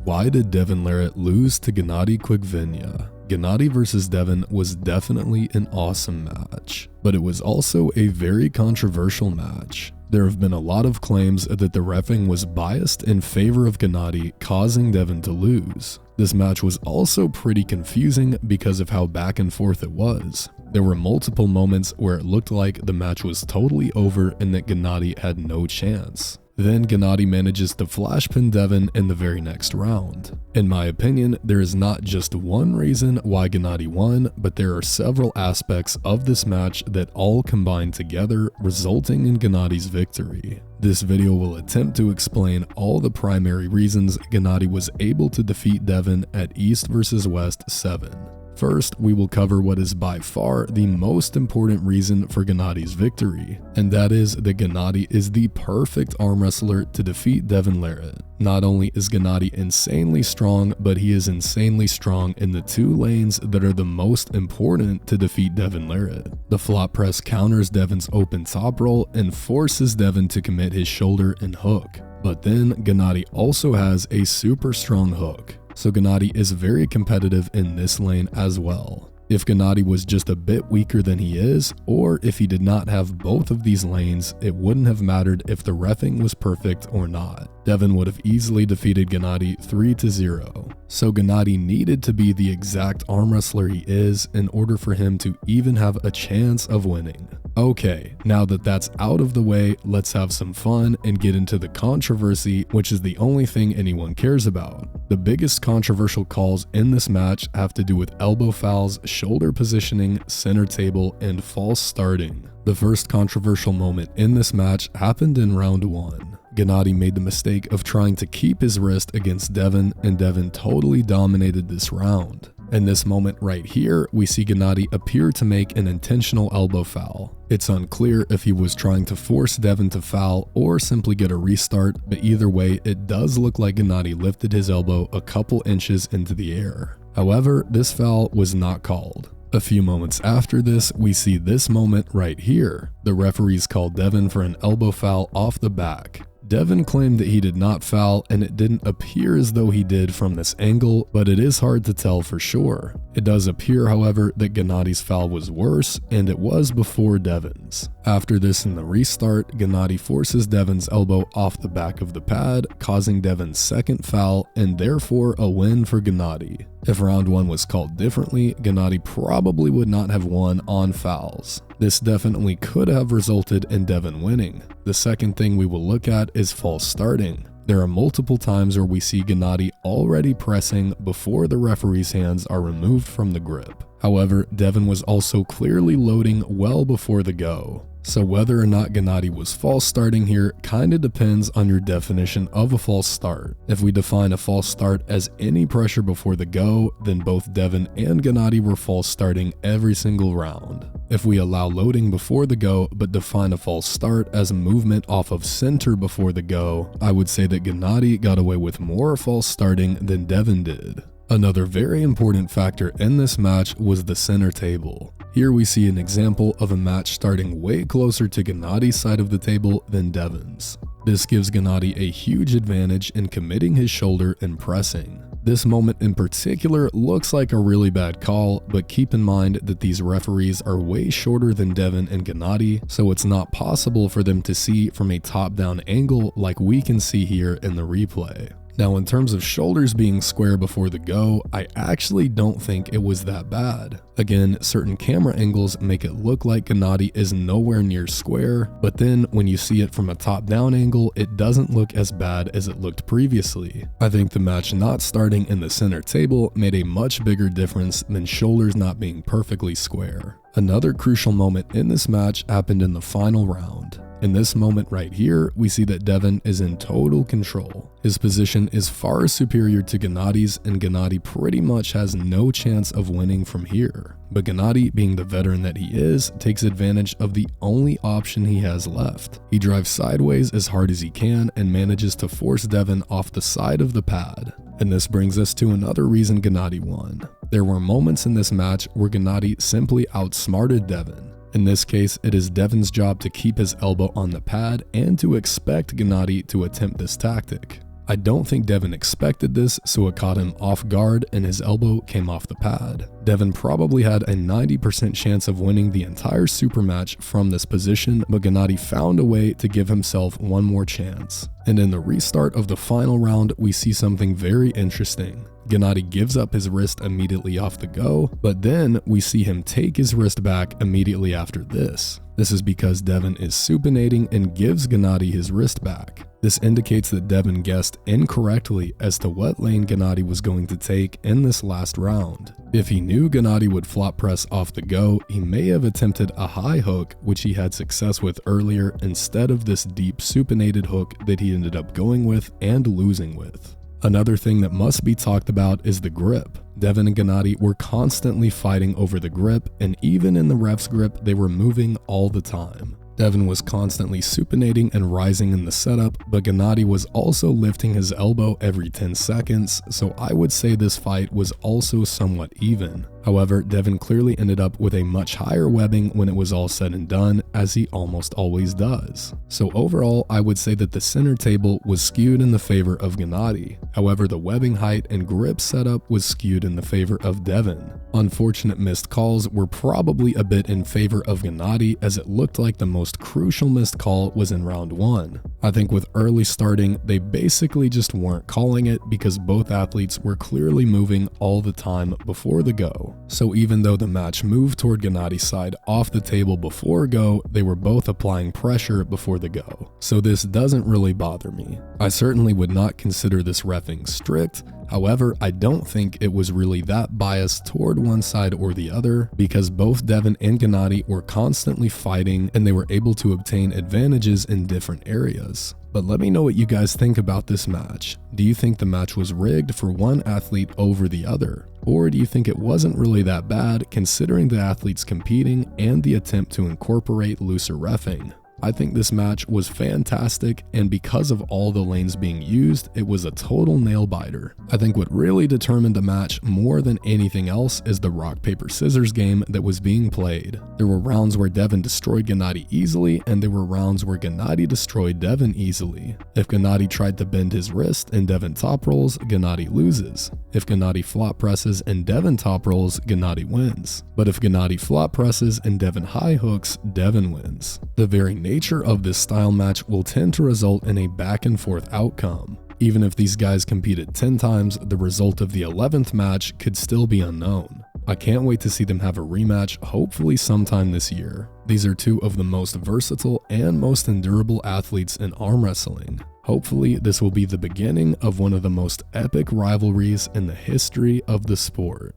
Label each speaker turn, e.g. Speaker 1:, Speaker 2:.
Speaker 1: Why did Devon LARRATT lose to Gennady KVIKVINIA? Gennady vs. Devon was definitely an awesome match, but it was also a very controversial match. There have been a lot of claims that the reffing was biased in favor of Gennady, causing Devon to lose. This match was also pretty confusing because of how back and forth it was. There were multiple moments where it looked like the match was totally over and that Gennady had no chance. Then Gennady manages to flashpin Devon in the very next round. In my opinion, there is not just one reason why Gennady won, but there are several aspects of this match that all combine together, resulting in Gennady's victory. This video will attempt to explain all the primary reasons Gennady was able to defeat Devon at East vs. West 7. First, we will cover what is by far the most important reason for Gennady's victory, and that is that Gennady is the perfect arm wrestler to defeat Devon LARRATT. Not only is Gennady insanely strong, but he is insanely strong in the two lanes that are the most important to defeat Devon LARRATT. The flop press counters Devon's open top roll and forces Devon to commit his shoulder and hook. But then Gennady also has a super strong hook. So Gennady is very competitive in this lane as well. If Gennady was just a bit weaker than he is, or if he did not have both of these lanes, it wouldn't have mattered if the reffing was perfect or not. Devon would have easily defeated Gennady 3-0. So Gennady needed to be the exact arm wrestler he is in order for him to even have a chance of winning. Okay, now that that's out of the way, let's have some fun and get into the controversy, which is the only thing anyone cares about. The biggest controversial calls in this match have to do with elbow fouls, shoulder positioning, center table, and false starting. The first controversial moment in this match happened in round 1. Gennady made the mistake of trying to keep his wrist against Devon, and Devon totally dominated this round. In this moment right here, we see Gennady appear to make an intentional elbow foul. It's unclear if he was trying to force Devon to foul or simply get a restart, but either way, it does look like Gennady lifted his elbow a couple inches into the air. However, this foul was not called. A few moments after this, we see this moment right here. The referees called Devon for an elbow foul off the back. Devon claimed that he did not foul, and it didn't appear as though he did from this angle, but it is hard to tell for sure. It does appear, however, that Gennady's foul was worse, and it was before Devon's. After this in the restart, Gennady forces Devon's elbow off the back of the pad, causing Devon's second foul, and therefore a win for Gennady. If round 1 was called differently, Gennady probably would not have won on fouls. This definitely could have resulted in Devon winning. The second thing we will look at is false starting. There are multiple times where we see Gennady already pressing before the referee's hands are removed from the grip. However, Devon was also clearly loading well before the go. So whether or not Gennady was false starting here kinda depends on your definition of a false start. If we define a false start as any pressure before the go, then both Devon and Gennady were false starting every single round. If we allow loading before the go but define a false start as a movement off of center before the go, I would say that Gennady got away with more false starting than Devon did. Another very important factor in this match was the center table. Here we see an example of a match starting way closer to Gennady's side of the table than Devon's. This gives Gennady a huge advantage in committing his shoulder and pressing. This moment in particular looks like a really bad call, but keep in mind that these referees are way shorter than Devon and Gennady, so it's not possible for them to see from a top-down angle like we can see here in the replay. Now, in terms of shoulders being square before the go, I actually don't think it was that bad. Again, certain camera angles make it look like Gennady is nowhere near square, but then when you see it from a top-down angle, it doesn't look as bad as it looked previously. I think the match not starting in the center table made a much bigger difference than shoulders not being perfectly square. Another crucial moment in this match happened in the final round. In this moment right here, we see that Devon is in total control. His position is far superior to Gennady's, and Gennady pretty much has no chance of winning from here. But Gennady, being the veteran that he is, takes advantage of the only option he has left. He drives sideways as hard as he can and manages to force Devon off the side of the pad. And this brings us to another reason Gennady won. There were moments in this match where Gennady simply outsmarted Devon. In this case, it is Devon's job to keep his elbow on the pad and to expect Gennady to attempt this tactic. I don't think Devon expected this, so it caught him off guard and his elbow came off the pad. Devon probably had a 90% chance of winning the entire super match from this position, but Gennady found a way to give himself one more chance. And in the restart of the final round, we see something very interesting. Gennady gives up his wrist immediately off the go, but then we see him take his wrist back immediately after this. This is because Devon is supinating and gives Gennady his wrist back. This indicates that Devon guessed incorrectly as to what lane Gennady was going to take in this last round. If he knew Gennady would flop press off the go, he may have attempted a high hook, which he had success with earlier, instead of this deep supinated hook that he ended up going with and losing with. Another thing that must be talked about is the grip. Devon and Gennady were constantly fighting over the grip, and even in the ref's grip, they were moving all the time. Devon was constantly supinating and rising in the setup, but Gennady was also lifting his elbow every 10 seconds, so I would say this fight was also somewhat even. However, Devon clearly ended up with a much higher webbing when it was all said and done, as he almost always does. So overall, I would say that the center table was skewed in the favor of Gennady. However, the webbing height and grip setup was skewed in the favor of Devon. Unfortunate missed calls were probably a bit in favor of Gennady, as it looked like the most crucial missed call was in round 1. I think with early starting, they basically just weren't calling it because both athletes were clearly moving all the time before the go. So even though the match moved toward Gennady's side off the table before go, they were both applying pressure before the go. So this doesn't really bother me. I certainly would not consider this reffing strict. However, I don't think it was really that biased toward one side or the other, because both Devon and Gennady were constantly fighting and they were able to obtain advantages in different areas. But let me know what you guys think about this match. Do you think the match was rigged for one athlete over the other? Or do you think it wasn't really that bad considering the athletes competing and the attempt to incorporate looser reffing? I think this match was fantastic, and because of all the lanes being used, it was a total nail biter. I think what really determined the match more than anything else is the rock, paper, scissors game that was being played. There were rounds where Devon destroyed Gennady easily, and there were rounds where Gennady destroyed Devon easily. If Gennady tried to bend his wrist and Devon top rolls, Gennady loses. If Gennady flop presses and Devon top rolls, Gennady wins. But if Gennady flop presses and Devon high hooks, Devon wins. The very nature of this style match will tend to result in a back and forth outcome. Even if these guys competed 10 times, the result of the 11th match could still be unknown. I can't wait to see them have a rematch, hopefully sometime this year. These are two of the most versatile and most endurable athletes in arm wrestling. Hopefully, this will be the beginning of one of the most epic rivalries in the history of the sport.